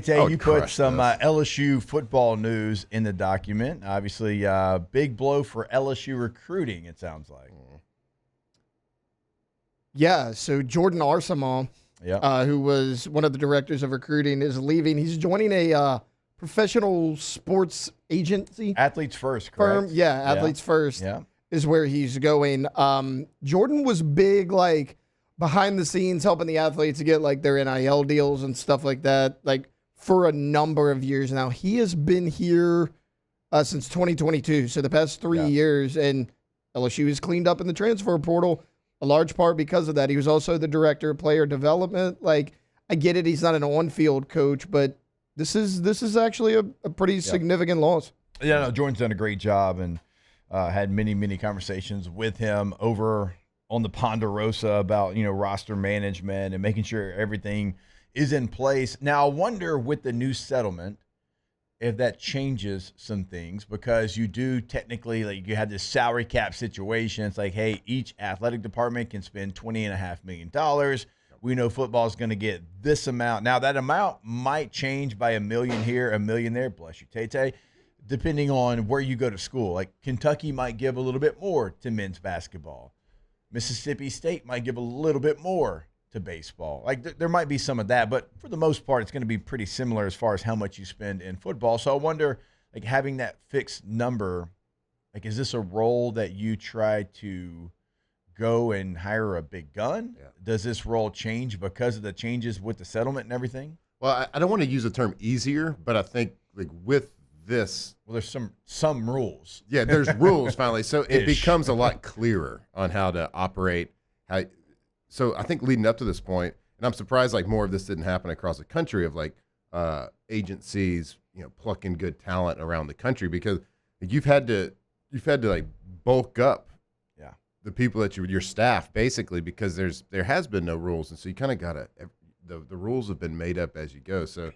Tay, you put some LSU football news in the document. Obviously, big blow for LSU recruiting, it sounds like. Yeah, so Jordan Arsamon, who was one of the directors of recruiting, is leaving. He's joining a professional sports agency. Athletes First, correct? Firm. Yeah, Athletes First is where he's going. Jordan was big, like, behind the scenes helping the athletes to get, like, their NIL deals and stuff like that, like, for a number of years now. He has been here since 2022, so the past 3 years, and LSU has cleaned up in the transfer portal, a large part because of that. He was also the director of player development. Like, I get it, he's not an on-field coach, but this is actually a pretty significant loss. Yeah, no, Jordan's done a great job, and had many conversations with him over on the Ponderosa about, roster management and making sure everything is in place. Now, I wonder with the new settlement if that changes some things, because you do technically, like, you have this salary cap situation. It's like, hey, each athletic department can spend $20.5 million. We know football is going to get this amount. Now, that amount might change by $1 million here, $1 million there, bless you, Tay, depending on where you go to school. Like, Kentucky might give a little bit more to men's basketball. Mississippi State might give a little bit more to baseball. Like, there might be some of that, but for the most part, it's going to be pretty similar as far as how much you spend in football. So I wonder, like, having that fixed number, like, is this a role that you try to go and hire a big gun? Yeah. Does this role change because of the changes with the settlement and everything? Well, I don't want to use the term easier, but I think, like, with this, well, there's some rules. Yeah, there's rules finally, so it becomes a lot clearer on how to operate. So I think leading up to this point, and I'm surprised like more of this didn't happen across the country, of like agencies, plucking good talent around the country, because you've had to like bulk up the people that your staff, basically, because there has been no rules, and so you kind of gotta the rules have been made up as you go. So,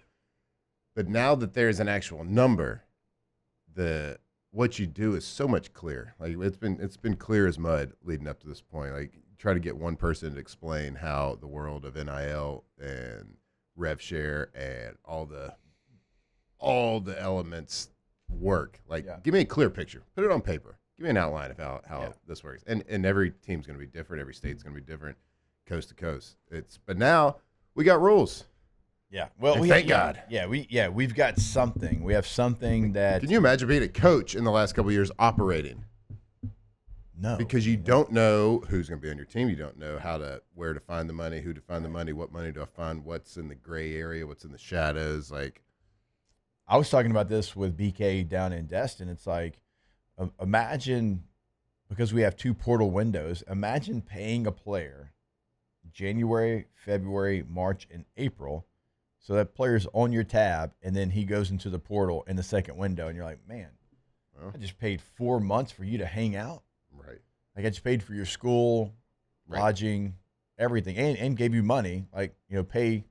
but now that there's an actual number, what you do is so much clearer. Like, it's been clear as mud leading up to this point. Like, try to get one person to explain how the world of NIL and rev share and all the elements work. Like, give me a clear picture. Put it on paper. Give me an outline of how this works. And every team's going to be different. Every state's going to be different, coast to coast. But now we got rules. Yeah. Well, thank God. We've got something. We have something that. Can you imagine being a coach in the last couple of years operating? No. Because you don't know who's going to be on your team. You don't know where to find the money, who to find the money, what money do I find, what's in the gray area, what's in the shadows. Like, I was talking about this with BK down in Destin. It's like, imagine, because we have 2 portal windows, imagine paying a player January, February, March, and April. So that player's on your tab, and then he goes into the portal in the second window, and you're like, man, I just paid 4 months for you to hang out. Right. Like, I just paid for your school, lodging, everything, and gave you money, like, paid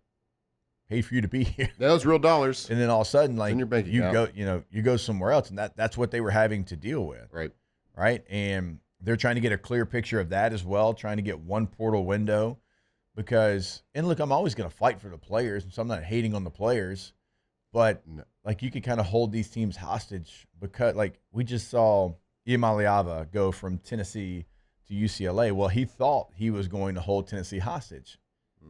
for you to be here. That was real dollars. And then all of a sudden, like, in your bank account. you go somewhere else, and that's what they were having to deal with. Right. And they're trying to get a clear picture of that as well, trying to get one portal window. Because, and look, I'm always going to fight for the players, so I'm not hating on the players, but like, you could kind of hold these teams hostage, because, like, we just saw Iamaleava go from Tennessee to UCLA. Well, he thought he was going to hold Tennessee hostage.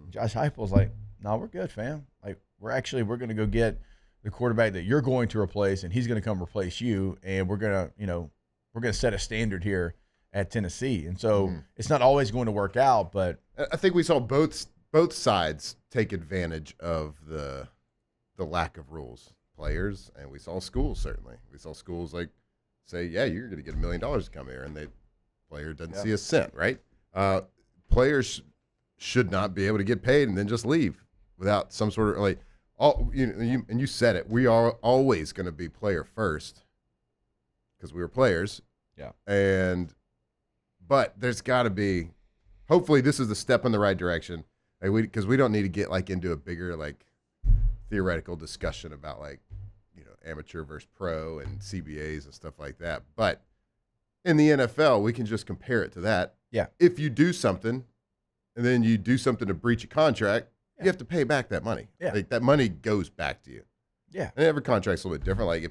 Josh Heupel's like, no, we're good, fam. Like, we're going to go get the quarterback that you're going to replace, and he's going to come replace you, and we're going to set a standard here at Tennessee. And so it's not always going to work out, but I think we saw both sides take advantage of the lack of rules. Players, and we saw schools, certainly. We saw schools like say, yeah, you're going to get $1 million to come here, and the player doesn't see a cent, right? Players should not be able to get paid and then just leave without some sort of, like, and you said it, we are always going to be player first because we were players. Yeah. But there's got to be, hopefully this is a step in the right direction, because we don't need to get like into a bigger like theoretical discussion about like, amateur versus pro and CBAs and stuff like that. But in the NFL, we can just compare it to that. Yeah. If you do something and then you do something to breach a contract, you have to pay back that money. Yeah. Like that money goes back to you. Yeah. And every contract's a little bit different. Like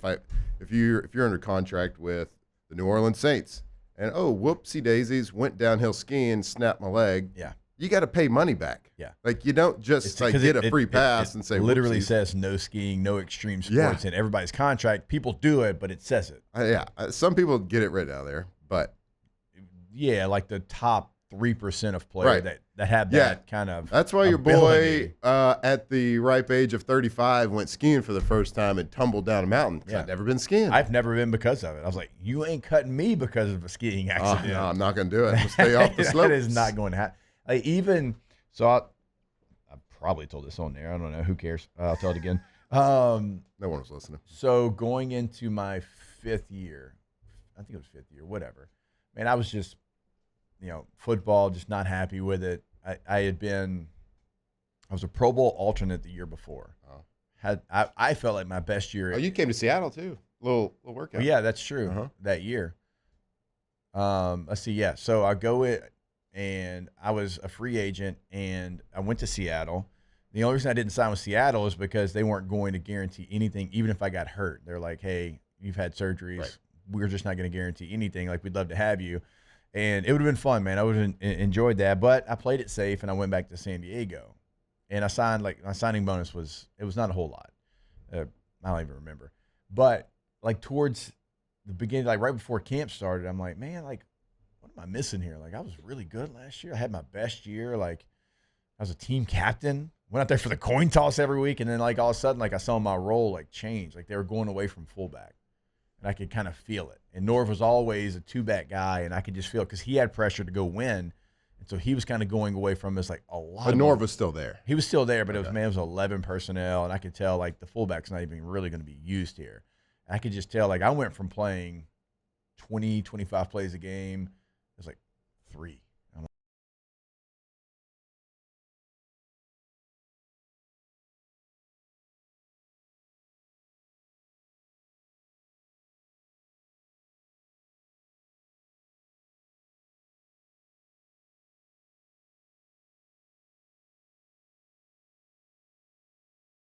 if you're under contract with the New Orleans Saints and whoopsie daisies, went downhill skiing, snapped my leg. Yeah. You got to pay money back. Yeah. Like you don't just get a free pass and say literally whoopsies. says no skiing, no extreme sports in everybody's contract. People do it, but it says it. Some people get it written out there, but yeah, like the top 3% of players that have that kind of. That's why your boy at the ripe age of 35 went skiing for the first time and tumbled down a mountain. I've never been skiing. I've never been because of it. I was like, you ain't cutting me because of a skiing accident. No, I'm not going to do it. I'm gonna stay off the slopes. That is not going to happen. Like I probably told this on there. I don't know. Who cares? I'll tell it again. No one was listening. So going into my 5th year, I think it was 5th year, whatever. Man, I was just, football, just not happy with it. I was a Pro Bowl alternate the year before. I felt like my best year. Oh, you came to Seattle too. Little workout. Oh, yeah, that's true. That year. Let's see. Yeah. So I go it, and I was a free agent, and I went to Seattle. The only reason I didn't sign with Seattle is because they weren't going to guarantee anything, even if I got hurt. They're like, hey, you've had surgeries. Right. We're just not going to guarantee anything. Like, we'd love to have you. And it would have been fun, man. I would have enjoyed that. But I played it safe, and I went back to San Diego. And I signed, my signing bonus was not a whole lot. I don't even remember. But, towards the beginning, right before camp started, I'm like, man, what am I missing here? I was really good last year. I had my best year. I was a team captain. Went out there for the coin toss every week. And then, all of a sudden, I saw my role, change. They were going away from fullback. And I could kind of feel it. And Norv was always a two-back guy, and I could just feel it because he had pressure to go win. And so he was kind of going away from us a lot. But Norv was still there. He was still there, but it was 11 personnel, and I could tell, the fullback's not even really going to be used here. And I could just tell, I went from playing 20, 25 plays a game. It was 3.